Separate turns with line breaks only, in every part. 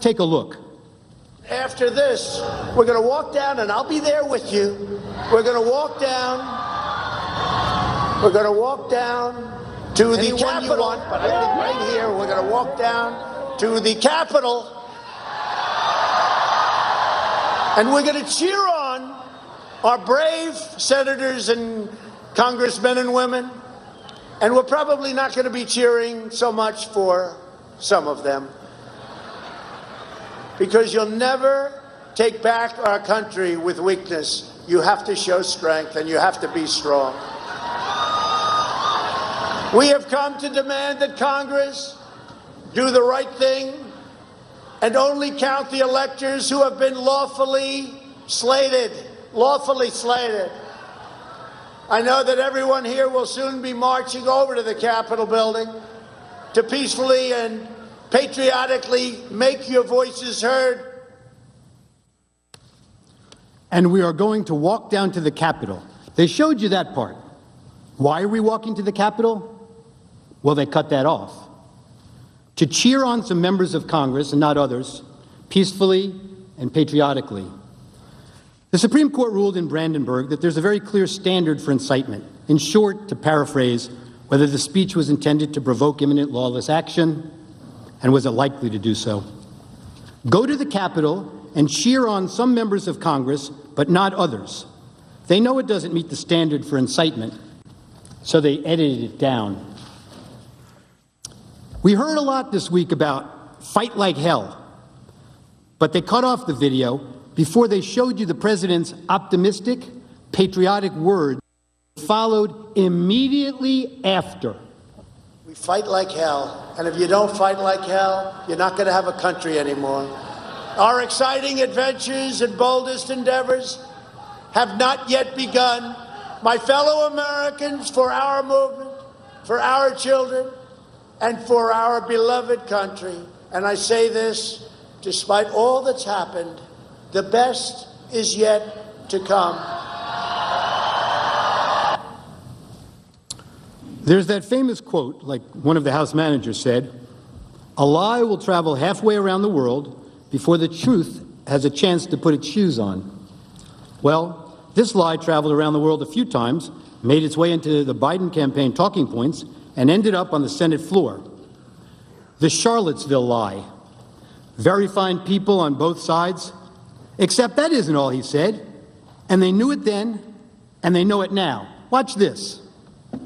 Take a look.
After this, we're going to walk down, and I'll be there with you. We're going to walk down. We're going to walk down to the Capitol. But I think right here, we're going to walk down to the Capitol, and we're going to cheer on our brave senators and congressmen and women. And we're probably not going to be cheering so much for some of them, because you'll never take back our country with weakness. You have to show strength, and you have to be strong. We have come to demand that Congress do the right thing and only count the electors who have been lawfully slated. Lawfully slated. I know that everyone here will soon be marching over to the Capitol building to peacefully and patriotically make your voices heard.
And we are going to walk down to the Capitol. They showed you that part. Why are we walking to the Capitol? Well, they cut that off. To cheer on some members of Congress and not others, peacefully and patriotically. The Supreme Court ruled in Brandenburg that there's a very clear standard for incitement. In short, to paraphrase, whether the speech was intended to provoke imminent lawless action, and was it likely to do so. Go to the Capitol and cheer on some members of Congress, but not others. They know it doesn't meet the standard for incitement, so they edited it down. We heard a lot this week about fight like hell, but they cut off the video before they showed you the president's optimistic, patriotic words followed immediately after.
We fight like hell, and if you don't fight like hell, you're not going to have a country anymore. Our exciting adventures and boldest endeavors have not yet begun. My fellow Americans, for our movement, for our children, and for our beloved country, and I say this despite all that's happened, the best is yet to come.
There's that famous quote, like one of the House managers said, "A lie will travel halfway around the world before the truth has a chance to put its shoes on." Well, this lie traveled around the world a few times, made its way into the Biden campaign talking points, and ended up on the Senate floor. The Charlottesville lie. Very fine people on both sides, except that isn't all he said. And they knew it then, and they know it now. Watch this.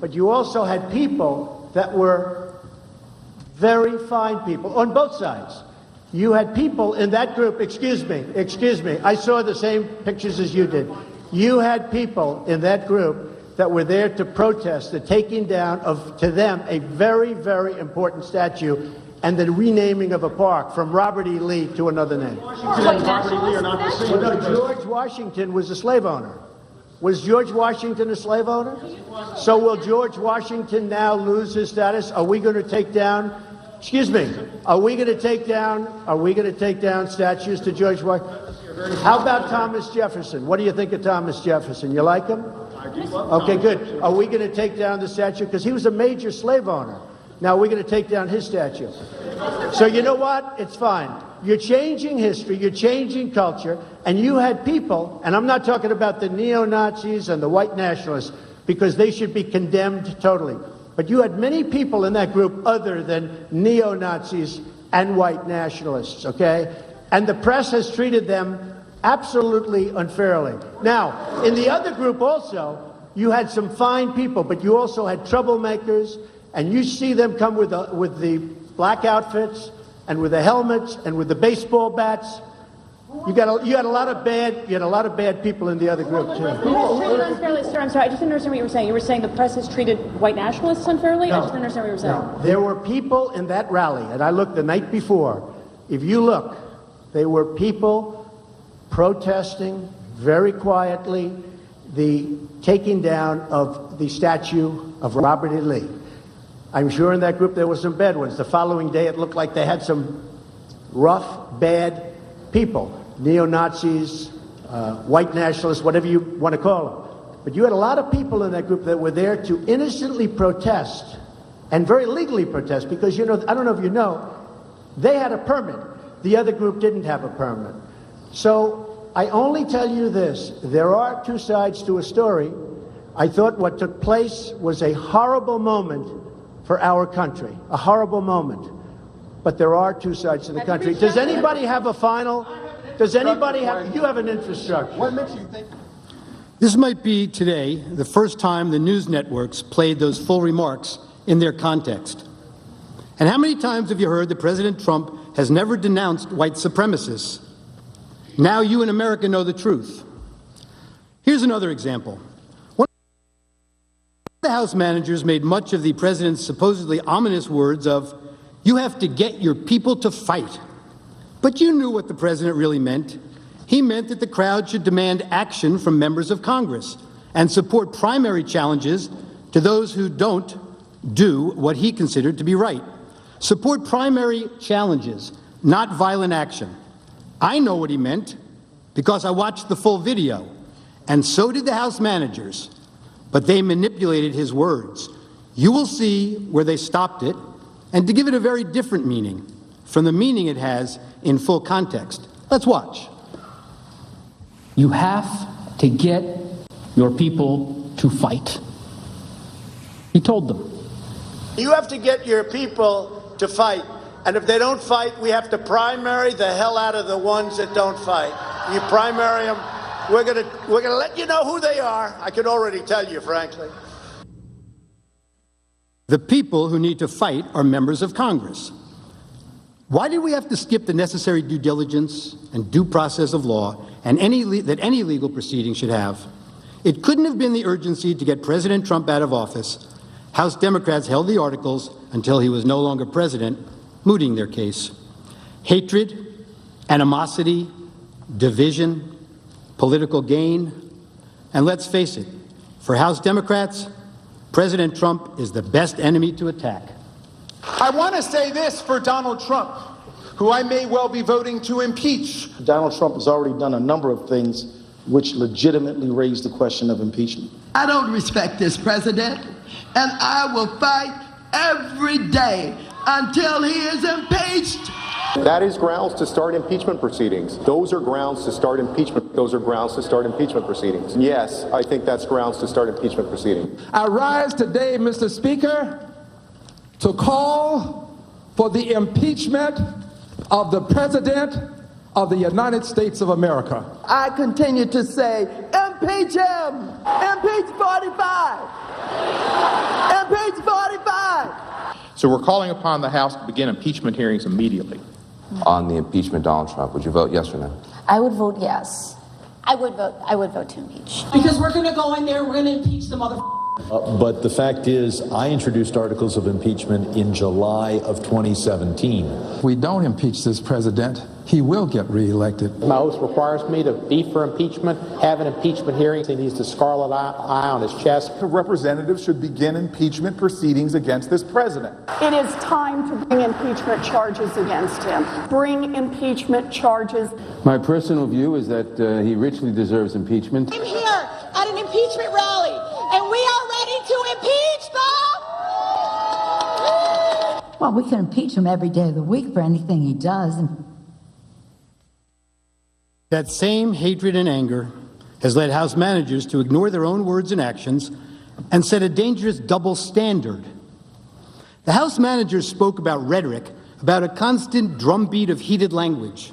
But you also had people that were very fine people on both sides. You had people in that group, excuse me, I saw the same pictures as you did. You had people in that group that were there to protest the taking down of, to them, a very, very important statue and the renaming of a park from Robert E. Lee to another name. George Washington was a slave owner. Was George Washington a slave owner? So will George Washington now lose his status? Are we going to take down, are we going to take down statues to George Washington? How about Thomas Jefferson? What do you think of Thomas Jefferson? You like him? Okay, good. Are we going to take down the statue? Because he was a major slave owner. Now we're going to take down his statue. So you know what? It's fine. You're changing history, you're changing culture, and you had people, and I'm not talking about the neo-Nazis and the white nationalists, because they should be condemned totally. But you had many people in that group other than neo-Nazis and white nationalists, okay? And the press has treated them absolutely unfairly. Now, in the other group also, you had some fine people, but you also had troublemakers, and you see them come with the black outfits and with the helmets and with the baseball bats. You had a lot of bad people in the other group too.
Unfairly, sir. I'm sorry, I just didn't understand what you were saying. You were saying the press has treated white nationalists unfairly?
No.
I just didn't understand what you were saying.
No. There were people in that rally, and I looked the night before. If you look, there were people protesting very quietly the taking down of the statue of Robert E. Lee. I'm sure in that group there were some bad ones. The following day it looked like they had some rough, bad people, neo-Nazis, white nationalists, whatever you want to call them. But you had a lot of people in that group that were there to innocently protest and very legally protest because, you know, I don't know if you know, they had a permit. The other group didn't have a permit. So I only tell you this. There are two sides to a story. I thought what took place was a horrible moment for our country, a horrible moment. But there are two sides to the country. Does anybody have a final? Does anybody have? You have an infrastructure.
What makes you think?
This might be today the first time the news networks played those full remarks in their context. And how many times have you heard that President Trump has never denounced white supremacists? Now you in America know the truth. Here's another example. One of the House managers made much of the president's supposedly ominous words of, "You have to get your people to fight." But you knew what the president really meant. He meant that the crowd should demand action from members of Congress and support primary challenges to those who don't do what he considered to be right. Support primary challenges, not violent action. I know what he meant because I watched the full video, and so did the House managers, but they manipulated his words. You will see where they stopped it, and to give it a very different meaning from the meaning it has in full context. Let's watch.
You have to get your people to fight. He told them.
You have to get your people to fight. And if they don't fight, we have to primary the hell out of the ones that don't fight. You primary them, we're gonna let you know who they are. I can already tell you, frankly.
The people who need to fight are members of Congress. Why did we have to skip the necessary due diligence and due process of law and that any legal proceeding should have? It couldn't have been the urgency to get President Trump out of office. House Democrats held the articles until he was no longer president, mooting their case. Hatred, animosity, division, political gain, and let's face it, for House Democrats, President Trump is the best enemy to attack.
I want to say this for Donald Trump, who I may well be voting to impeach.
Donald Trump has already done a number of things which legitimately raise the question of impeachment.
I don't respect this president, and I will fight every day until he is impeached.
That is grounds to start impeachment proceedings. Those are grounds to start impeachment. Those are grounds to start impeachment proceedings. Yes, I think that's grounds to start impeachment proceedings.
I rise today, Mr. Speaker, to call for the impeachment of the President of the United States of America.
I continue to say, impeach him! Impeach 45! Impeach 45!
So we're calling upon the House to begin impeachment hearings immediately.
On the impeachment of Donald Trump, would you vote yes or no?
I would vote yes. I would vote to impeach.
Because we're going to go in there, we're going to impeach the mother.
But the fact is, I introduced articles of impeachment in July of 2017.
If we don't impeach this president, he will get reelected.
My oath requires me to be for impeachment, have an impeachment hearing. He needs the scarlet eye on his chest.
The representatives should begin impeachment proceedings against this president.
It is time to bring impeachment charges against him. Bring impeachment charges.
My personal view is that he richly deserves impeachment.
I'm here at an impeachment rally, and we are ready to impeach them!
Well, we can impeach him every day of the week for anything he does.
That same hatred and anger has led House managers to ignore their own words and actions and set a dangerous double standard. The House managers spoke about rhetoric, about a constant drumbeat of heated language.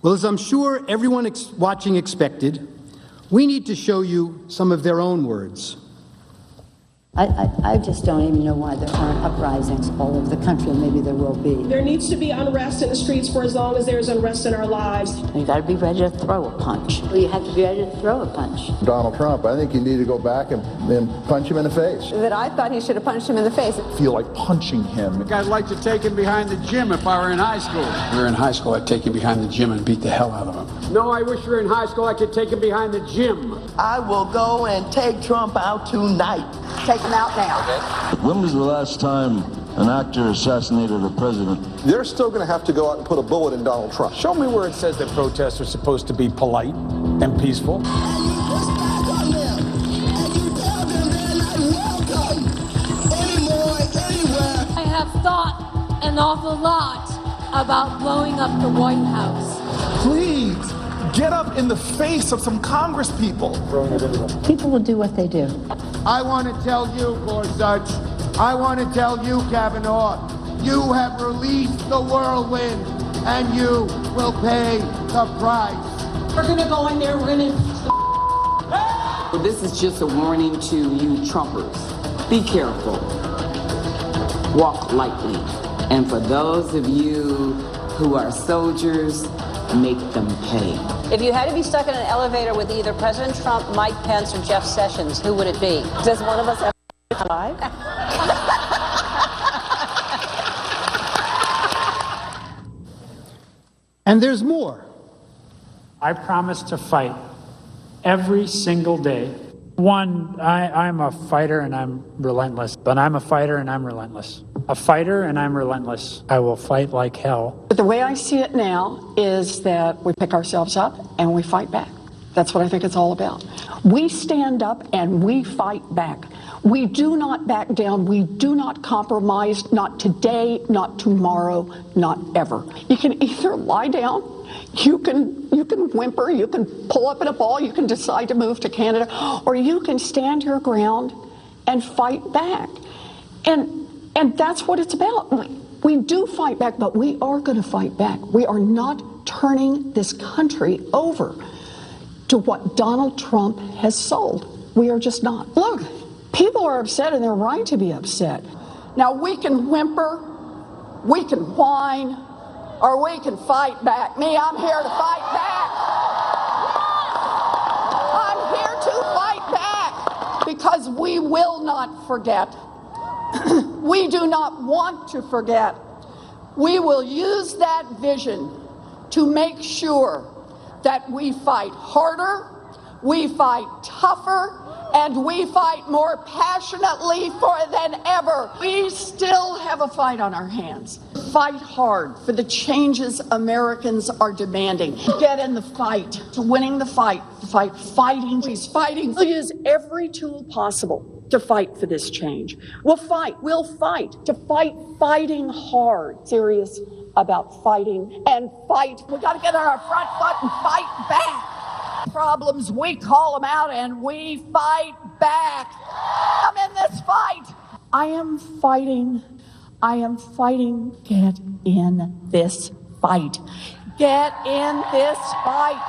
Well, as I'm sure everyone watching expected, we need to show you some of their own words.
I just don't even know why there aren't uprisings all over the country. Maybe there will be.
There needs to be unrest in the streets for as long as there's unrest in our lives.
You got to be ready to throw a punch. You have to be ready to throw a punch.
Donald Trump, I think you need to go back and punch him in the face.
That I thought he should have punched him in the face.
I feel like punching him.
I'd like to take him behind the gym if I were in high school. If we were in high school, I'd take him behind the gym and beat the hell out of him.
No, I wish we were in high school. I could take him behind the gym.
I will go and take Trump out tonight.
Take him out now.
Okay.
When was the last time an actor assassinated a president?
They're still going to have to go out and put a bullet in Donald Trump.
Show me where it says that protests are supposed to be polite and peaceful.
I have thought an awful lot
about blowing up the White House.
Please, get up in the face of some Congress people.
People will do what they do.
I want to tell you, Gorsuch, I want to tell you, Kavanaugh, you have released the whirlwind, and you will pay the price.
We're going to go in there, we're going to...
This is just a warning to you Trumpers. Be careful. Walk lightly. And for those of you who are soldiers, make them pay.
If you had to be stuck in an elevator with either President Trump, Mike Pence, or Jeff Sessions, who would it be? Does one of us ever come alive?
And there's more.
I promise to fight every single day. One, I'm a fighter and I'm relentless. But I'm a fighter and I'm relentless. A fighter and I'm relentless. I will fight like hell.
But the way I see it now is that we pick ourselves up and we fight back. That's what I think it's all about. We stand up and we fight back. We do not back down. We do not compromise. Not today, not tomorrow, not ever. You can either lie down, you can whimper, you can pull up in a ball, you can decide to move to Canada, or you can stand your ground and fight back. And that's what it's about. We do fight back, but we are going to fight back. We are not turning this country over to what Donald Trump has sold. We are just not. Look, people are upset and they're right to be upset. Now we can whimper, we can whine, or we can fight back. Me, I'm here to fight back. I'm here to fight back because we will not forget. We do not want to forget. We will use that vision to make sure that we fight harder, we fight tougher, and we fight more passionately than ever. We still have a fight on our hands. Fight hard for the changes Americans are demanding. Get in the fight. To winning the fight. Fighting. He's fighting. We'll use every tool possible to fight for this change. We'll fight. We'll fight. To fight, fighting hard. Serious about fighting and fight. We got to get on our front foot and fight back. Problems, we call them out and we fight back. I'm in this fight. I am fighting. Get in this fight. Get in this fight.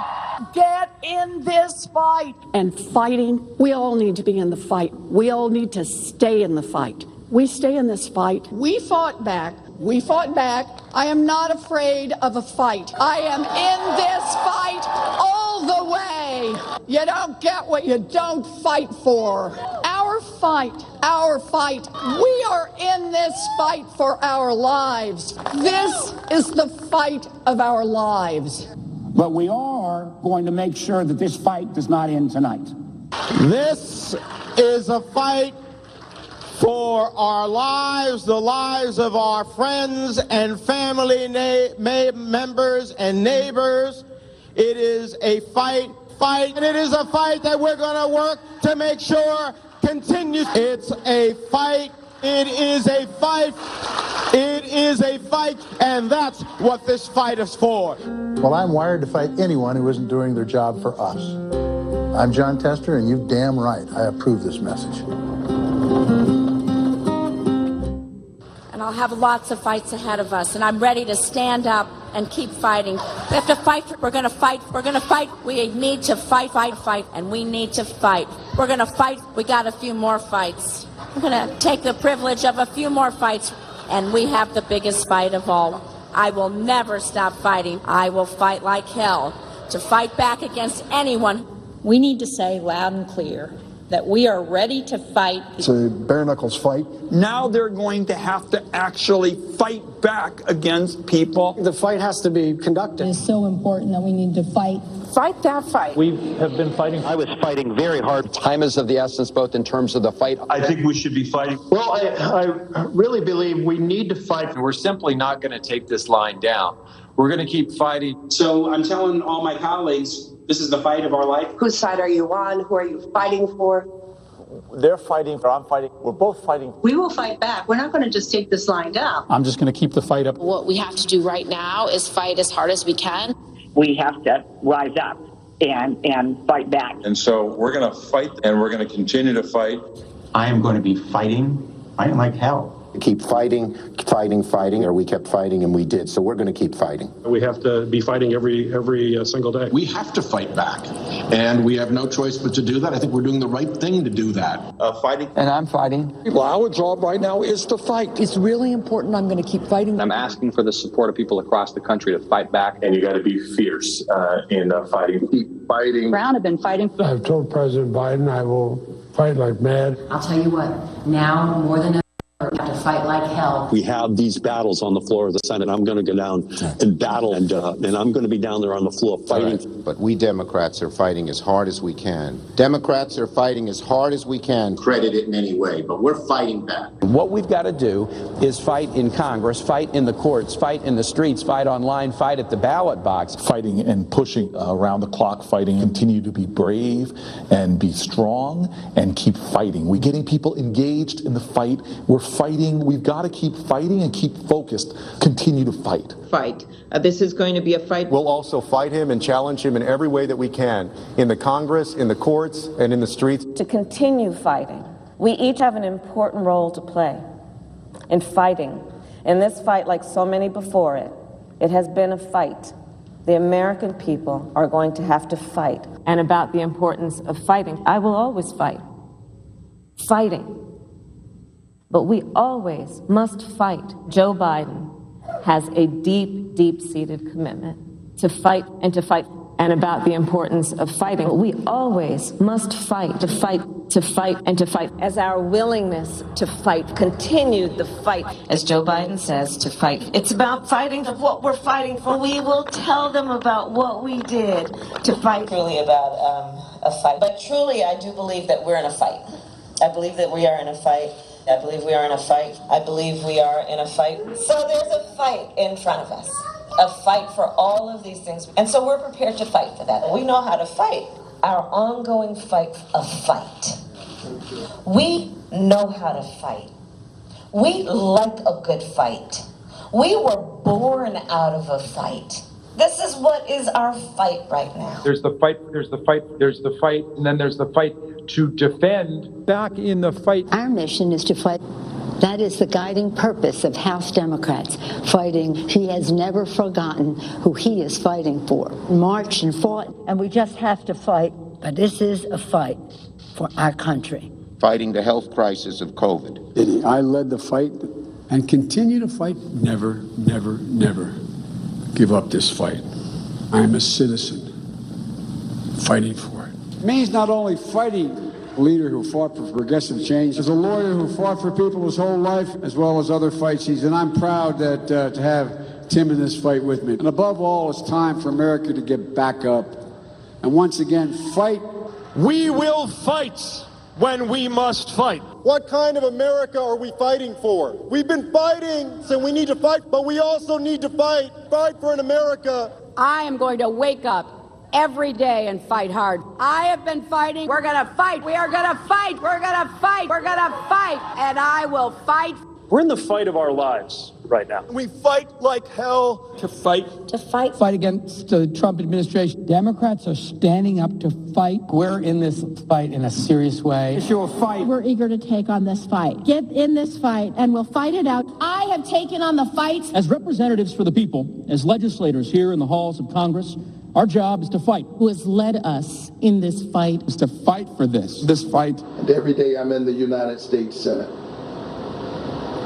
Get in this fight. And fighting, we all need to be in the fight. We all need to stay in the fight. We stay in this fight. We fought back. We fought back. I am not afraid of a fight. I am in this fight all the way. You don't get what you don't fight for. Our fight. We are in this fight for our lives. This is the fight of our lives.
But we are going to make sure that this fight does not end tonight.
This is a fight for our lives, the lives of our friends and family members and neighbors. It is a fight, and it is a fight that we're going to work to make sure continues. It's a fight. It is a fight. It is a fight, and that's what this fight is for.
Well, I'm wired to fight anyone who isn't doing their job for us. I'm John Tester, and you're damn right. I approve this message.
And I'll have lots of fights ahead of us, and I'm ready to stand up and keep fighting. We have to fight. We're going to fight. We're going to fight. We need to fight, and we need to fight. We're going to fight. We got a few more fights. We're going to take the privilege of a few more fights, and we have the biggest fight of all. I will never stop fighting. I will fight like hell to fight back against anyone.
We need to say loud and clear that we are ready to fight.
It's a bare knuckles fight.
Now they're going to have to actually fight back against people.
The fight has to be conducted.
It's so important that we need to fight.
Fight that fight.
We have been fighting.
I was fighting very hard. Time is of the essence, both in terms of the fight.
I think we should be fighting.
Well, I really believe we need to fight.
We're simply not going to take this line down. We're going to keep fighting.
So I'm telling all my colleagues, this is the fight of our life.
Whose side are you on? Who are you fighting for?
They're fighting, or I'm fighting. We're both fighting.
We will fight back. We're not going to just take this lying down.
I'm just going to keep the fight up.
What we have to do right now is fight as hard as we can.
We have to rise up and fight back.
And so we're going to fight, and we're going to continue to fight.
I am going to be fighting like hell.
Keep fighting, or we kept fighting and we did. So we're going to keep fighting.
We have to be fighting every single day.
We have to fight back, and we have no choice but to do that. I think we're doing the right thing to do that.
Fighting.
And I'm fighting.
Well, our job right now is to fight.
It's really important. I'm going to keep fighting.
I'm asking for the support of people across the country to fight back.
And you got to be fierce in fighting.
Keep fighting.
Brown have been fighting.
I've told President Biden I will fight like mad.
I'll tell you what, now more than ever, we have to fight like hell.
We have these battles on the floor of the Senate. I'm going to go down and battle, and I'm going to be down there on the floor fighting.
Right. But we Democrats are fighting as hard as we can. Democrats are fighting as hard as we can. Credit it in any way, but we're fighting back.
What we've got to do is fight in Congress, fight in the courts, fight in the streets, fight online, fight at the ballot box.
Fighting and pushing around the clock, fighting, continue to be brave and be strong and keep fighting. We're getting people engaged in the fight. We're fighting. We've got to keep fighting and keep focused. Continue to fight.
Fight. This is going to be a fight.
We'll also fight him and challenge him in every way that we can, in the Congress, in the courts, and in the streets.
To continue fighting, we each have an important role to play in fighting. In this fight, like so many before it, it has been a fight. The American people are going to have to fight. And about the importance of fighting, I will always fight. Fighting. But we always must fight. Joe Biden has a deep, deep-seated commitment to fight and to fight. And about the importance of fighting. But we always must fight, to fight, to fight, and to fight. As our willingness to fight continued the fight, as Joe Biden says, to fight. It's about fighting for what we're fighting for. We will tell them about what we did to fight. Truly about a fight. But truly, I do believe that we're in a fight. I believe that we are in a fight. I believe we are in a fight. I believe we are in a fight. So there's a fight in front of us. A fight for all of these things. And so we're prepared to fight for that. We know how to fight. Our ongoing fight of fight. We know how to fight. We like a good fight. We were born out of a fight. This is what is our fight right now.
There's the fight, there's the fight, there's the fight, and then there's the fight to defend. Back in the fight.
Our mission is to fight. That is the guiding purpose of House Democrats, fighting. He has never forgotten who he is fighting for. Marched and fought, and we just have to fight. But this is a fight for our country.
Fighting the health crisis of COVID.
I led the fight and continue to fight. Never, never, never give up this fight. I'm a citizen fighting for it. It means not only fighting a leader who fought for progressive change, as a lawyer who fought for people his whole life, as well as other fights. And I'm proud that to have Tim in this fight with me. And above all, it's time for America to get back up and once again fight.
We will fight when we must fight. What kind of America are we fighting for? We've been fighting, so we need to fight, but we also need to fight for an America.
I am going to wake up every day and fight hard. I have been fighting. We're going to fight. We are going to fight. We're going to fight. We're going to fight. And I will fight.
We're in the fight of our lives right now.
We fight like hell.
To fight.
To fight.
Fight against the Trump administration. Democrats are standing up to fight.
We're in this fight in a serious way.
Issue of fight.
We're eager to take on this fight. Get in this fight, and we'll fight it out. I have taken on the fights.
As representatives for the people, as legislators here in the halls of Congress, our job is to fight.
Who has led us in this fight?
Is to fight for this fight.
And every day I'm in the United States Senate,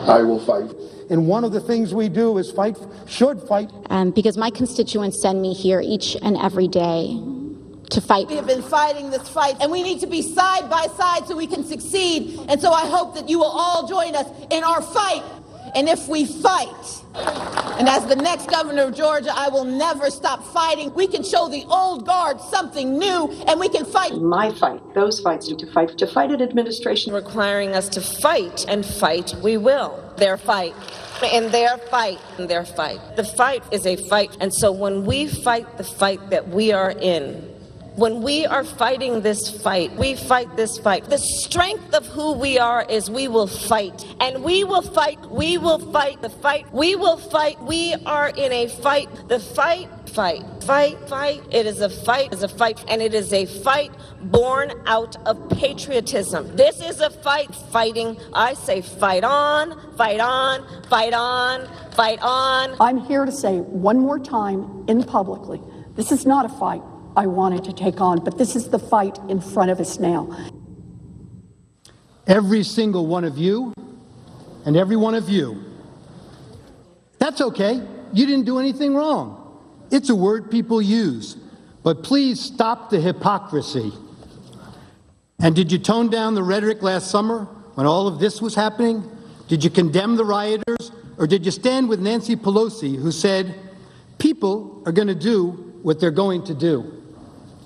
I will fight.
And one of the things we do is fight, should fight.
Because my constituents send me here each and every day to fight.
We have been fighting this fight, and we need to be side by side so we can succeed. And so I hope that you will all join us in our fight. And if we fight, and as the next governor of Georgia, I will never stop fighting. We can show the old guard something new, and we can fight.
My fight, those fights need to fight an administration
Requiring us to fight, and fight we will. Their fight. And their fight. And their fight. The fight is a fight. And so when we fight the fight that we are in, When we are fighting this fight, we fight this fight. The strength of who we are is we will fight. And we will fight. We will fight the fight. We will fight. We are in a fight. The fight. It is a fight, and it is a fight born out of patriotism. This is a fight fighting. I say fight on, fight on, fight on, fight on.
I'm here to say one more time publicly, this is not a fight I wanted to take on, but this is the fight in front of us now.
Every single one of you and every one of you, that's okay. You didn't do anything wrong. It's a word people use, but please stop the hypocrisy. And did you tone down the rhetoric last summer when all of this was happening? Did you condemn the rioters, or did you stand with Nancy Pelosi, who said, people are going to do what they're going to do?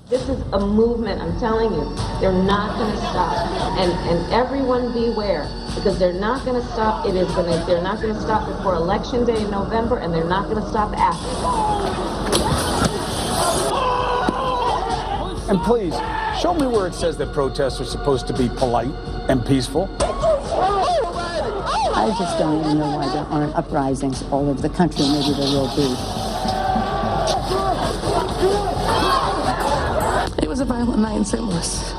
This is a movement, I'm telling you. They're not going to stop. And everyone beware, because they're not going to stop. They're not going to stop before Election Day in November, and they're not going to stop after.
And please, show me where it says that protests are supposed to be polite and peaceful.
I just don't even know why there aren't uprisings all over the country. Maybe there will be.
It was a violent night in St. Louis.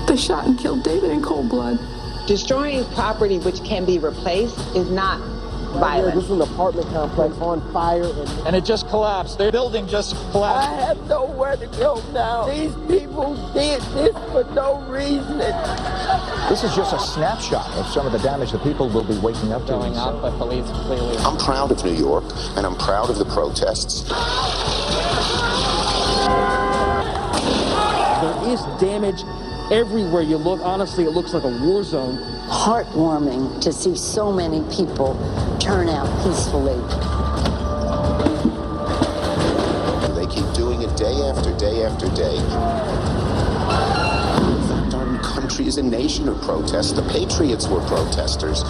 They shot and killed David in cold blood.
Destroying property which can be replaced is not violent.
This is an apartment complex on fire.
And it just collapsed. The building just collapsed.
I have nowhere to go now. These people did this for no reason.
This is just a snapshot of some of the damage that people will be waking up to.
Going up, but police clearly.
I'm proud of New York, and I'm proud of the protests.
There is damage everywhere you look. Honestly, it looks like a war zone.
Heartwarming to see so many people turn out peacefully.
They keep doing it day after day after day. In fact, our country is a nation of protests. The Patriots were protesters.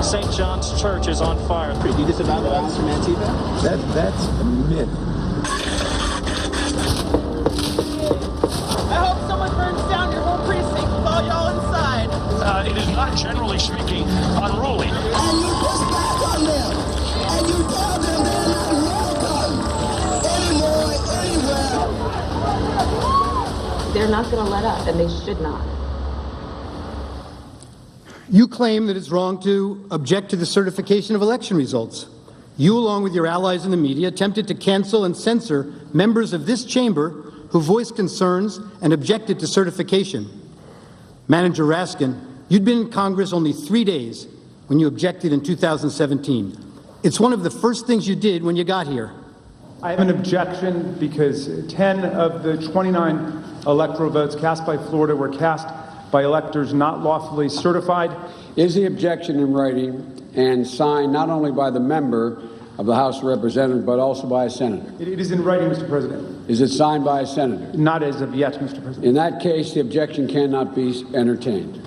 St. John's Church is on fire.
Do you disavow the violence from Antifa?
That's a myth.
I hope someone burns down your whole precinct with all y'all inside.
It is not, generally speaking, unruly.
And you push back on them. And you tell them they're not welcome anymore, anywhere.
They're not going to let up, and they should not.
You claim that it's wrong to object to the certification of election results. You, along with your allies in the media, attempted to cancel and censor members of this chamber who voiced concerns and objected to certification. Manager Raskin, you'd been in Congress only 3 days when you objected in 2017. It's one of the first things you did when you got here.
I have an objection because 10 of the 29 electoral votes cast by Florida were cast by electors not lawfully certified.
Is the objection in writing and signed not only by the member of the House of Representatives, but also by a senator?
It is in writing, Mr. President.
Is it signed by a senator?
Not as of yet, Mr. President.
In that case, the objection cannot be entertained.